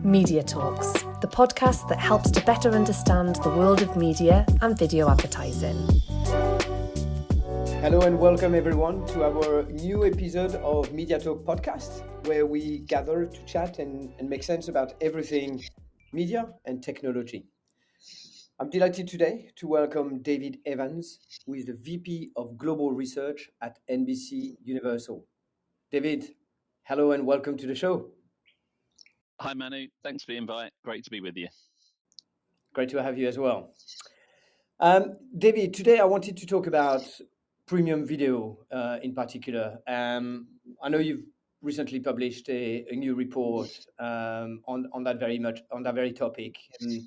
Media Talks, the podcast that helps to better understand the world of media and video advertising. Hello and welcome everyone to our new episode of Media Talk podcast, where we gather to chat and make sense about everything media and technology. I'm delighted today to welcome David Evans, who is the VP of Global Research at NBCUniversal. David, hello and welcome to the show. Hi Manu, thanks for the invite. Great to be with you. Great to have you as well. David, today I wanted to talk about premium video in particular. I know you've recently published a new report on that very topic, and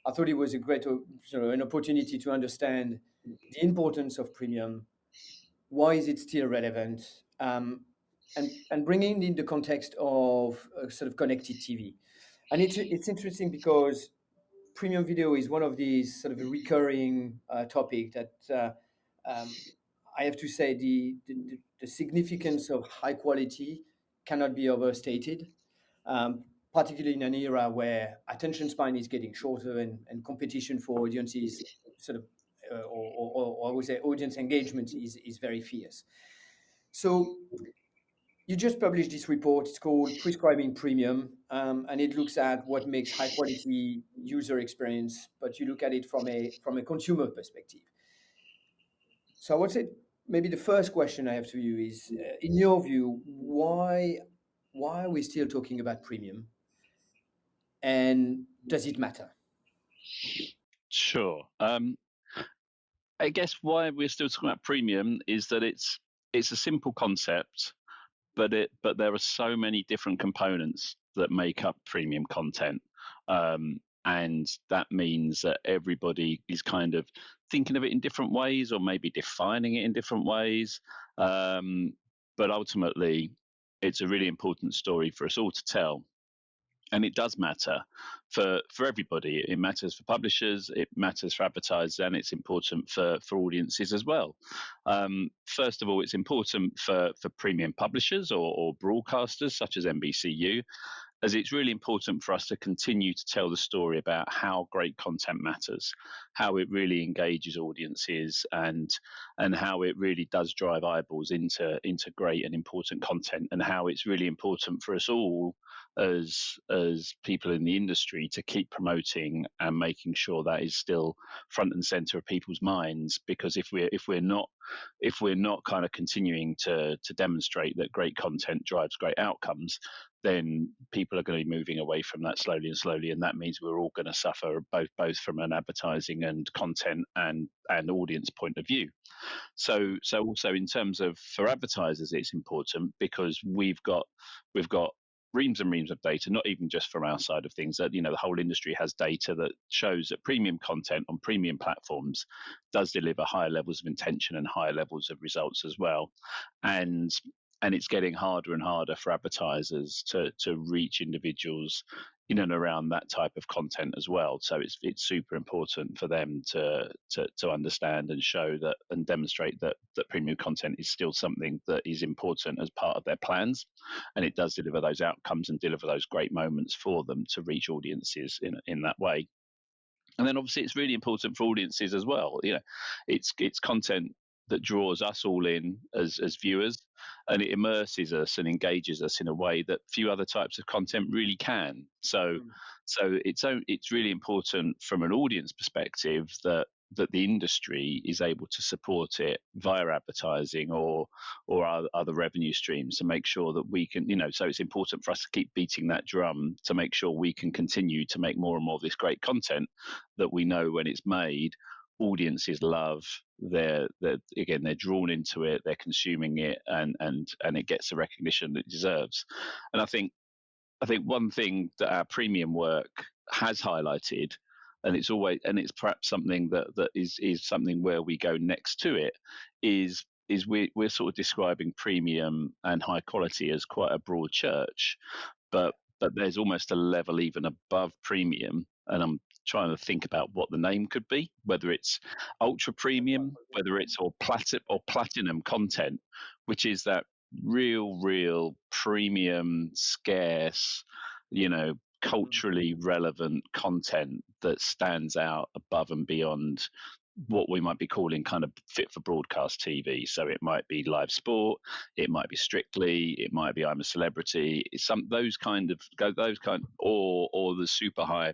I thought it was a great an opportunity to understand the importance of premium. Why is it still relevant? And bringing in the context of sort of connected TV. And it's interesting because premium video is one of these sort of a recurring topic that I have to say the significance of high quality cannot be overstated, particularly in an era where attention span is getting shorter and competition for audiences sort of, or I would say audience engagement is very fierce. So you just published this report. It's called Prescribing Premium, and it looks at what makes high quality user experience, but you look at it from a consumer perspective. So I would say maybe the first question I have to you is, in your view, why are we still talking about premium, and does it matter? Sure. I guess why we're still talking about premium is that it's a simple concept, but there are so many different components that make up premium content. And that means that everybody is kind of thinking of it in different ways or maybe defining it in different ways. But ultimately, it's a really important story for us all to tell. And it does matter for everybody. It matters for publishers, it matters for advertisers, and it's important for audiences as well. First of all, it's important for premium publishers or broadcasters such as NBCU, as it's really important for us to continue to tell the story about how great content matters, how it really engages audiences, and how it really does drive eyeballs into great and important content, and how it's really important for us all as people in the industry to keep promoting and making sure that is still front and center of people's minds. Because if we're not kind of continuing to demonstrate that great content drives great outcomes, then people are going to be moving away from that slowly, and that means we're all going to suffer both from an advertising and content and audience point of view. So also in terms of for advertisers, it's important because we've got reams and reams of data, not even just from our side of things, that the whole industry has data that shows that premium content on premium platforms does deliver higher levels of intention and higher levels of results as well. And it's getting harder and harder for advertisers to reach individuals in and around that type of content as well. So it's super important for them to understand and show that and demonstrate that premium content is still something that is important as part of their plans, and it does deliver those outcomes and deliver those great moments for them to reach audiences in that way. And then obviously it's really important for audiences as well. It's content that draws us all in as viewers, and it immerses us and engages us in a way that few other types of content really can. So it's really important from an audience perspective that the industry is able to support it via advertising or other revenue streams to make sure that we can, so it's important for us to keep beating that drum to make sure we can continue to make more and more of this great content that we know when it's made, audiences love. They're drawn into it, they're consuming it, and it gets the recognition that it deserves. And I think one thing that our premium work has highlighted, and it's perhaps something that is something where we go next to it, is we're sort of describing premium and high quality as quite a broad church, but there's almost a level even above premium, and I'm trying to think about what the name could be, whether it's ultra premium, whether it's or platinum content, which is that real premium, scarce, culturally relevant content that stands out above and beyond what we might be calling kind of fit for broadcast TV. So it might be live sport, it might be Strictly, it might be I'm a Celebrity. It's or the super high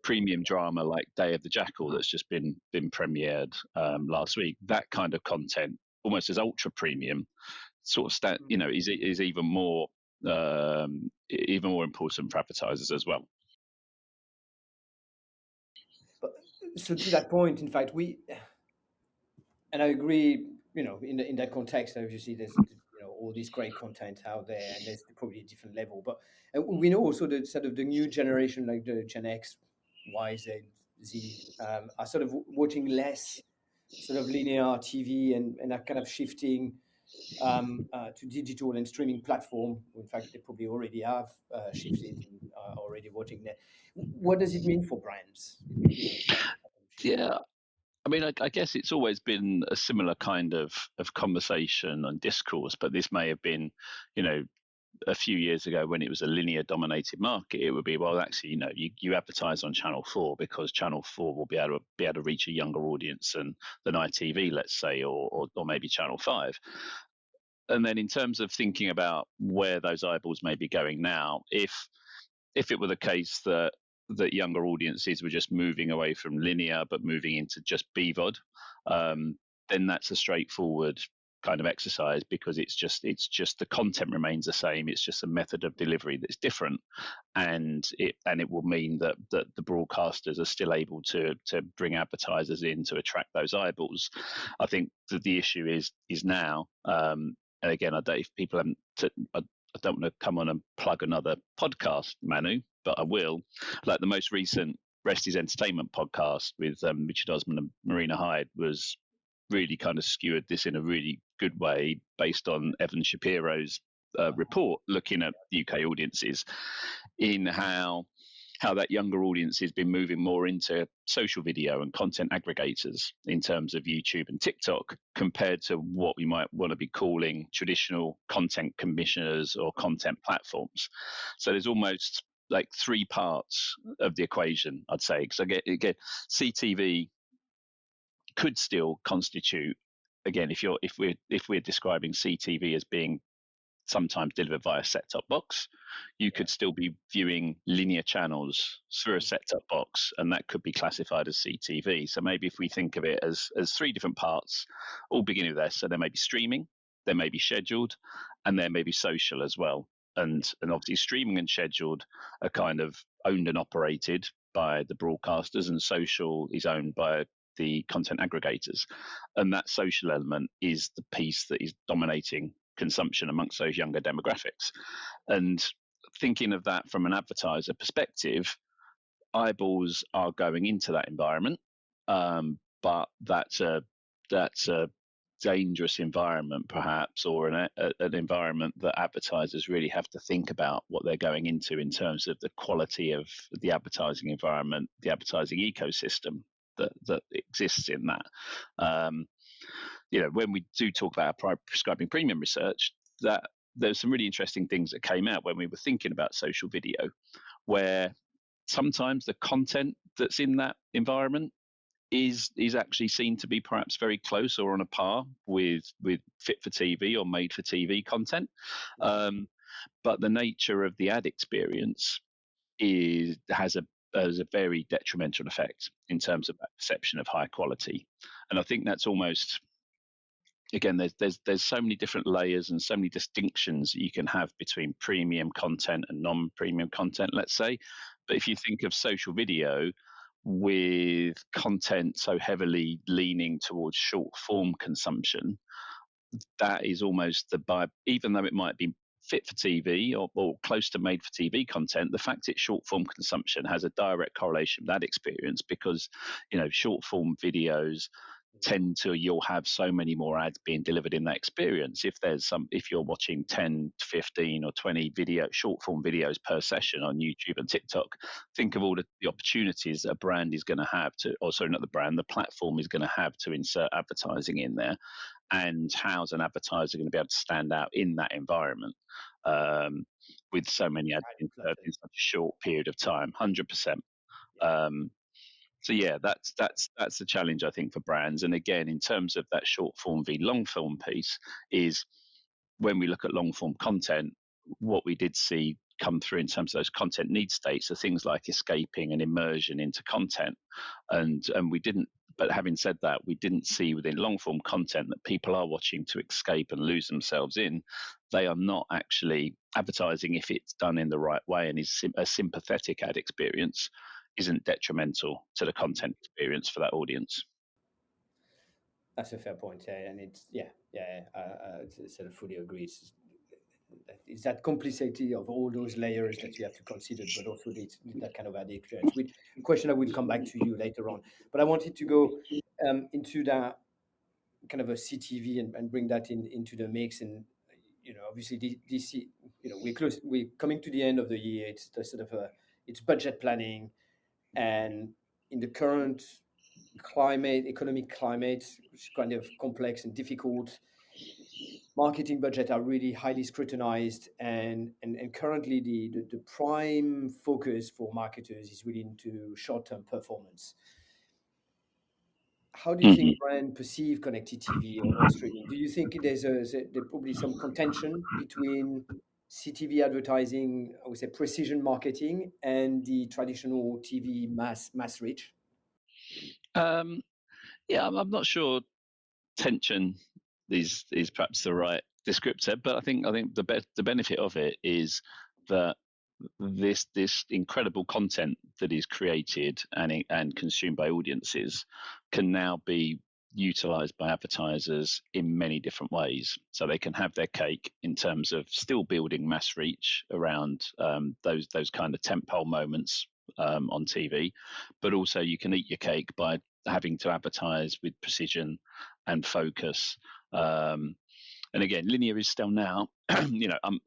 premium drama like Day of the Jackal that's just been premiered last week. That kind of content, almost as ultra premium, sort of is even more important for advertisers as well. But so to that point, in fact, and I agree, in that context, obviously there's all this great content out there, and there's probably a different level. But we know also that sort of the new generation, like the Gen X, Y, Z, are sort of watching less sort of linear TV and are kind of shifting to digital and streaming platform. In fact, they probably already have shifted and are already watching that. What does it mean for brands? Yeah, I mean, I guess it's always been a similar kind of conversation and discourse, but this may have been, a few years ago when it was a linear dominated market, it would be, well, actually, you advertise on Channel 4 because Channel 4 will be able to reach a younger audience than ITV, let's say, or maybe Channel 5. And then in terms of thinking about where those eyeballs may be going now, if it were the case that younger audiences were just moving away from linear but moving into just BVOD, then that's a straightforward kind of exercise, because it's just the content remains the same. It's just a method of delivery that's different, and it will mean that the broadcasters are still able to bring advertisers in to attract those eyeballs. I think that the issue is now, and again, I don't want to come on and plug another podcast, Manu, but I will. Like the most recent Rest Entertainment podcast with Richard Osman and Marina Hyde was really kind of skewered this in a really good way based on Evan Shapiro's report looking at UK audiences, in how that younger audience has been moving more into social video and content aggregators in terms of YouTube and TikTok, compared to what we might want to be calling traditional content commissioners or content platforms. So there's almost like three parts of the equation, I'd say, because again, CTV could still constitute, again, if we're describing CTV as being sometimes delivered via set-top box, you could still be viewing linear channels through a set-top box, and that could be classified as CTV. So maybe if we think of it as three different parts, all beginning with S, so there may be streaming, there may be scheduled, and there may be social as well. And obviously streaming and scheduled are kind of owned and operated by the broadcasters, and social is owned by the content aggregators. And that social element is the piece that is dominating consumption amongst those younger demographics. And thinking of that from an advertiser perspective, eyeballs are going into that environment, but that's a dangerous environment, perhaps, or an environment that advertisers really have to think about what they're going into in terms of the quality of the advertising environment, the advertising ecosystem that exists in that. When we do talk about prescribing premium research, that there's some really interesting things that came out when we were thinking about social video, where sometimes the content that's in that environment is actually seen to be perhaps very close or on a par with fit for TV or made for TV content. But the nature of the ad experience has a very detrimental effect in terms of that perception of high quality. And I think that's almost, again, there's so many different layers and so many distinctions that you can have between premium content and non-premium content, let's say. But if you think of social video with content so heavily leaning towards short form consumption, that is almost even though it might be fit for TV or close to made for TV content, the fact it's short form consumption has a direct correlation with that experience, because short form videos you'll have so many more ads being delivered in that experience. If you're watching 10, 15 or 20 short form videos per session on YouTube and TikTok, think of all the opportunities that a brand is going to have the platform is going to have to insert advertising in there. and how's an advertiser going to be able to stand out in that environment with so many ads inserted in such a short period of time? 100%. So yeah, that's the challenge, I think, for brands. And again, in terms of that short form v long form piece, is when we look at long form content, what we did see come through in terms of those content need states are things like escaping and immersion into content, and we didn't. But having said that, we didn't see within long form content that people are watching to escape and lose themselves in. They are not actually advertising if it's done in the right way and is a sympathetic ad experience, isn't detrimental to the content experience for that audience. That's a fair point, yeah, and it's sort of fully agree. It's that complexity of all those layers that you have to consider, but also that kind of ad experience. With a question I will come back to you later on, but I wanted to go into that kind of a CTV and bring that into the mix. And obviously this we're coming to the end of the year. It's the sort of it's budget planning, and in the current economic climate, which is kind of complex and difficult, marketing budgets are really highly scrutinized, and currently the prime focus for marketers is really into short-term performance. How do you think brands perceive connected TV or streaming? Do you think there's probably some contention between CTV advertising, I would say precision marketing, and the traditional TV mass reach? Yeah, I'm not sure tension is perhaps the right descriptor, but I think the benefit of it is that this incredible content that is created and consumed by audiences can now be utilized by advertisers in many different ways. So they can have their cake in terms of still building mass reach around those kind of tentpole moments on TV, but also you can eat your cake by having to advertise with precision and focus. And again, linear is still now,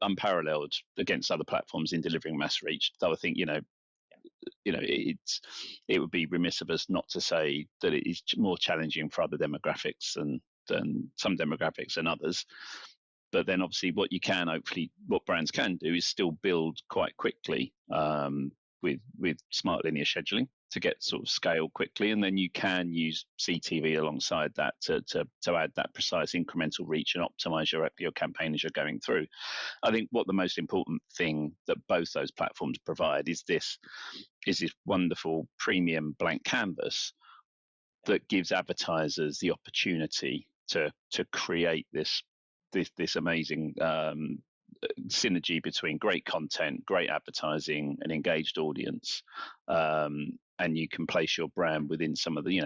unparalleled against other platforms in delivering mass reach. Though I think, it would be remiss of us not to say that it is more challenging for other demographics than some demographics than others. But then obviously what brands can do is still build quite quickly with smart linear scheduling to get sort of scale quickly, and then you can use CTV alongside that to add that precise incremental reach and optimize your campaign as you're going through. I think what the most important thing that both those platforms provide is this wonderful premium blank canvas that gives advertisers the opportunity to create this amazing synergy between great content, great advertising, and engaged audience. And you can place your brand within some of the,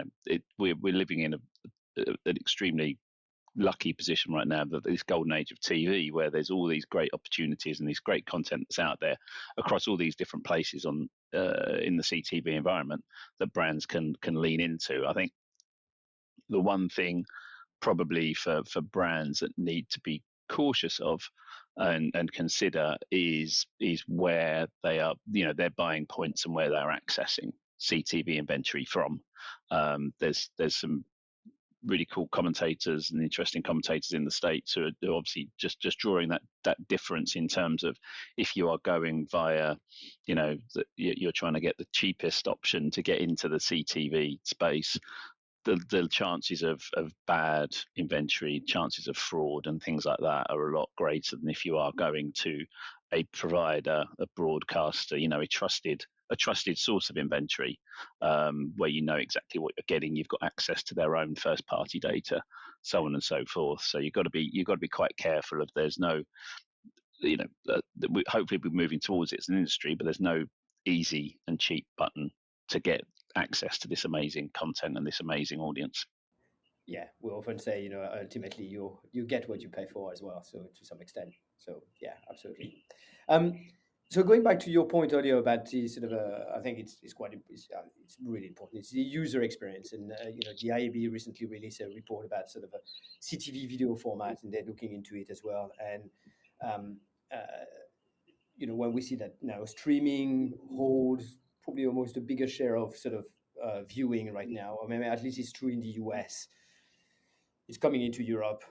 we're living in an extremely lucky position right now, that this golden age of TV, where there's all these great opportunities and this great content that's out there across all these different places in the CTV environment that brands can lean into. I think the one thing probably for brands that need to be cautious of and consider is where they are, their buying points and where they're accessing CTV inventory from. There's some really cool commentators and interesting commentators in the States who are obviously just drawing that difference in terms of if you are going via, you're trying to get the cheapest option to get into the CTV space. The chances of bad inventory, chances of fraud and things like that are a lot greater than if you are going to a provider, a broadcaster, a trusted source of inventory, where you know exactly what you're getting. You've got access to their own first party data, so on and so forth. So you've got to be quite careful of there's no, hopefully we're moving towards it as an industry, but there's no easy and cheap button to get access to this amazing content and this amazing audience. Yeah, we often say, ultimately you get what you pay for as well. So to some extent, so yeah, absolutely. So going back to your point earlier about the sort of, I think it's really important. It's the user experience, and the IAB recently released a report about sort of a CTV video format, and they're looking into it as well. And when we see that now streaming holds probably almost a bigger share of sort of viewing right now, or maybe at least it's true in the US. is coming into Europe.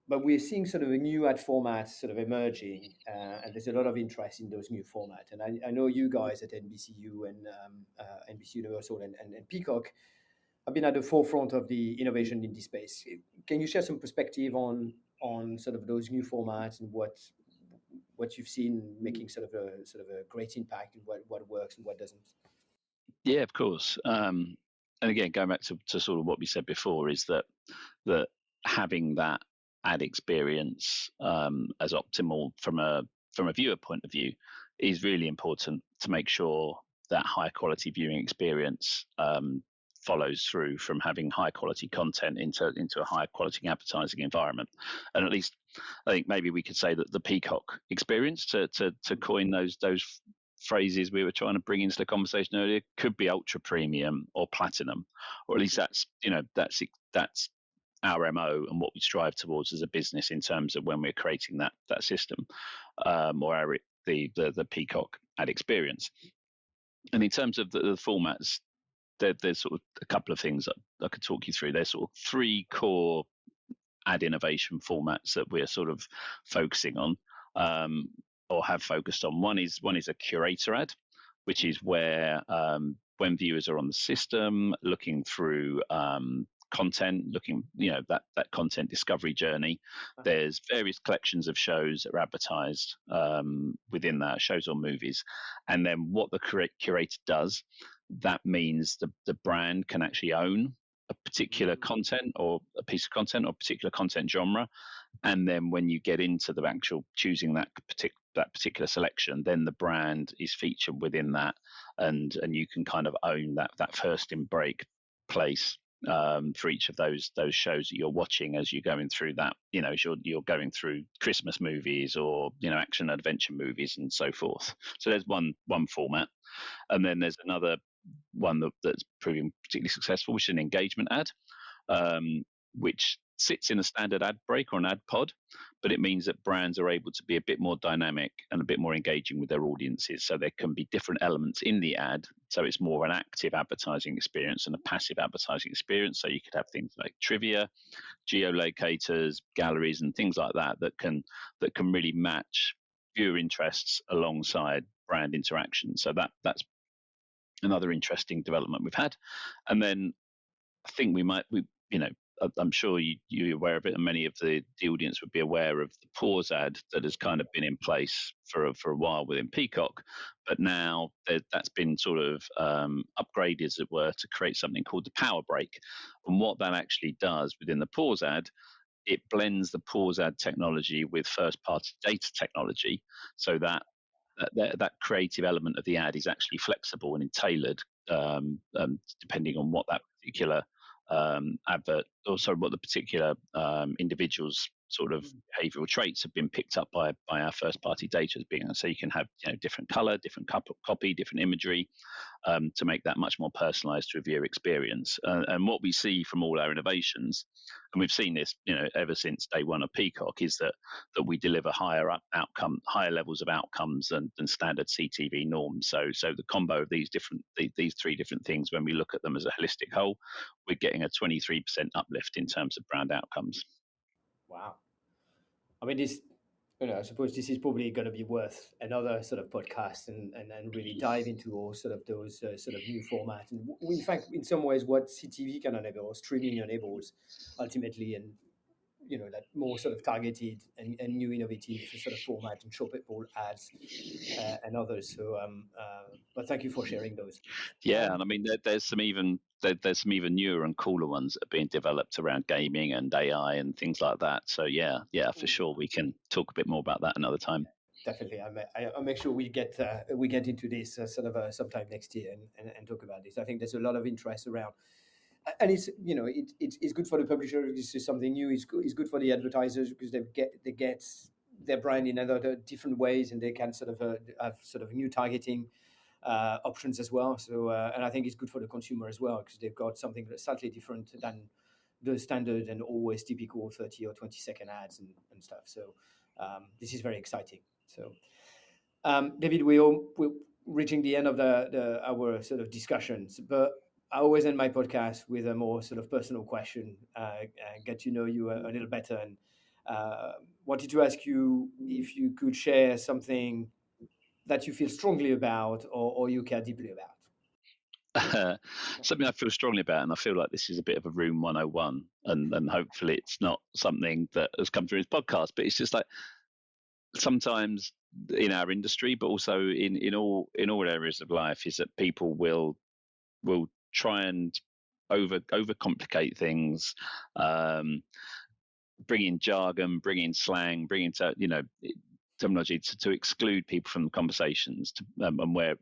But we're seeing sort of a new ad format sort of emerging, and there's a lot of interest in those new formats. And I know you guys at NBCU and NBC Universal and Peacock have been at the forefront of the innovation in this space. Can you share some perspective on sort of those new formats and what you've seen making sort of a great impact, and what works and what doesn't? Yeah, of course. And again, going back to sort of what we said before, is that having that ad experience as optimal from a viewer point of view is really important to make sure that high quality viewing experience follows through from having high quality content into a high quality advertising environment. And at least I think maybe we could say that the Peacock experience, to coin those phrases we were trying to bring into the conversation earlier, could be ultra premium or platinum, or at least that's our MO and what we strive towards as a business in terms of when we're creating that system, or the Peacock ad experience. And in terms of the formats, there's sort of a couple of things that I could talk you through. There's sort of three core ad innovation formats that we're sort of focusing on, or have focused on. One is a curator ad, which is where when viewers are on the system looking through content, looking that content discovery journey, there's various collections of shows that are advertised within that, shows or movies, and then what the curator does, that means the brand can actually own a particular content or a piece of content or particular content genre. And then when you get into the actual choosing that particular selection, then the brand is featured within that, and you can kind of own that first in break place for each of those shows that you're watching as you're going through that, as you're going through Christmas movies or action adventure movies and so forth. So there's one format, and then there's another one that's proving particularly successful, which is an engagement ad, which sits in a standard ad break or an ad pod, but it means that brands are able to be a bit more dynamic and a bit more engaging with their audiences. So there can be different elements in the ad. So it's more an active advertising experience and a passive advertising experience. So you could have things like trivia, geolocators, galleries, and things like that can really match viewer interests alongside brand interaction. So that's another interesting development we've had. And then I think I'm sure you're aware of it, and many of the audience would be aware of the pause ad that has kind of been in place for a while within Peacock, but now that's been sort of upgraded, as it were, to create something called the power break. And what that actually does within the pause ad, it blends the pause ad technology with first-party data technology, so that creative element of the ad is actually flexible and tailored, depending on what that particular advert, also what the particular individual's sort of behavioral traits have been picked up by our first party data as being. So you can have different color, different copy, different imagery, to make that much more personalized to a viewer experience. And what we see from all our innovations, and we've seen this ever since day one of Peacock, is that we deliver higher levels of outcomes than standard CTV norms. So the combo of these three different things, when we look at them as a holistic whole, we're getting a 23% uplift in terms of brand outcomes. Wow. I mean, I suppose this is probably going to be worth another sort of podcast and really dive into all sort of those sort of new formats. And in fact, in some ways, what CTV can enable or streaming enables ultimately, and that more sort of targeted and new innovative sort of format and shoppable ads and others. So, but thank you for sharing those. Yeah, and I mean, there's some even newer and cooler ones that are being developed around gaming and AI and things like that. So yeah, for sure, we can talk a bit more about that another time. Definitely, I'll make sure we get into this sometime next year and talk about this. I think there's a lot of interest around, and it's it's good for the publisher. This is something new. It's good for the advertisers because they get their brand in other different ways, and they can sort of have sort of new targeting options as well. So and I think it's good for the consumer as well because they've got something that's slightly different than the standard and always typical 30 or 20-second ads and stuff. So this is very exciting. So David, we're reaching the end of our sort of discussions, but I always end my podcast with a more sort of personal question, get to know you a little better, and wanted to ask you if you could share something that you feel strongly about or you care deeply about. Something I feel strongly about, and I feel like this is a bit of a Room 101, and hopefully it's not something that has come through his podcast, but it's just like sometimes in our industry, but also in all areas of life, is that people will try and overcomplicate things, bring in jargon, bring in slang, bring in terminology to exclude people from the conversations, and where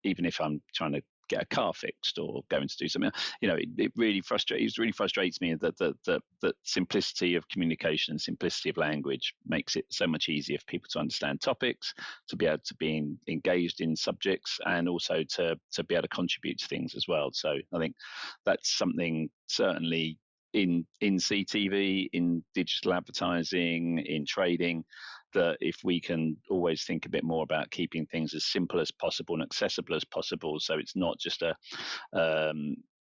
even if I'm trying to get a car fixed or going to do something, it really frustrates me that simplicity of communication, simplicity of language makes it so much easier for people to understand topics, to be able to be engaged in subjects, and also to be able to contribute to things as well. So I think that's something certainly in CTV, in digital advertising, in trading, that if we can always think a bit more about keeping things as simple as possible and accessible as possible, so it's not just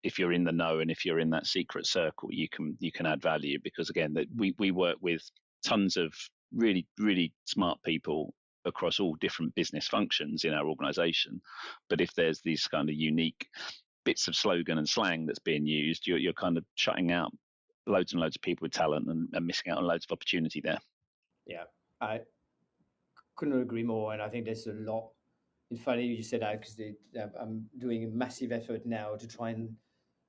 if you're in the know and if you're in that secret circle, you can add value, because again, that we work with tons of really, really smart people across all different business functions in our organization, but if there's these kind of unique bits of slogan and slang that's being used, you're kind of shutting out loads and loads of people with talent and missing out on loads of opportunity there. Yeah, I couldn't agree more, and I think there's a lot. It's funny you said that, because I'm doing a massive effort now to try and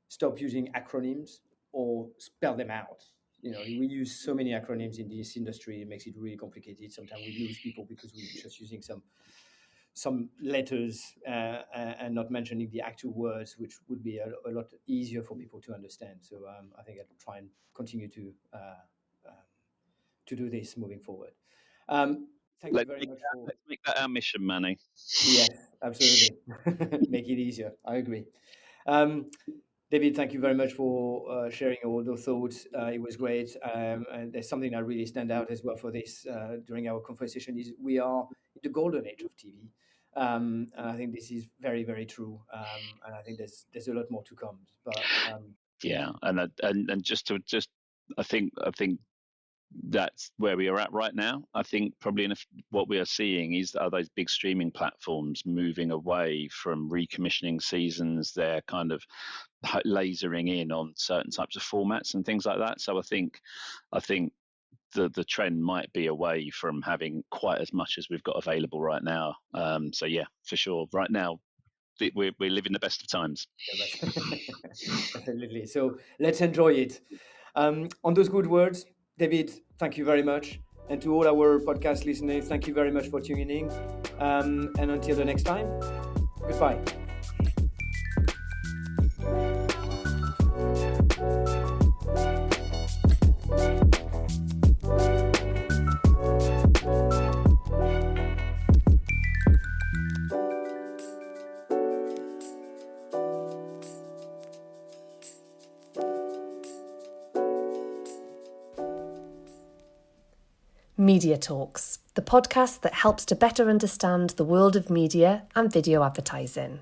stop using acronyms or spell them out. We use so many acronyms in this industry; it makes it really complicated. Sometimes we lose people because we're just using some letters and not mentioning the actual words, which would be a lot easier for people to understand. So I think I'll try and continue to do this moving forward. Thank you very much for... Let's make that our mission, Manny. Yes, absolutely. Make it easier. I agree. David, thank you very much for sharing all those thoughts. It was great. And there's something that really stand out as well for this during our conversation is we are in the golden age of TV. And I think this is very, very true. And I think there's a lot more to come. But yeah, and I think that's where we are at right now. I think probably what we are seeing is are those big streaming platforms moving away from recommissioning seasons. They're kind of lasering in on certain types of formats and things like that. So I think the trend might be away from having quite as much as we've got available right now. So yeah, for sure. Right now, we're living the best of times. Absolutely. So let's enjoy it. On those good words, David, thank you very much. And to all our podcast listeners, thank you very much for tuning in. And until the next time, goodbye. Media Talks, the podcast that helps to better understand the world of media and video advertising.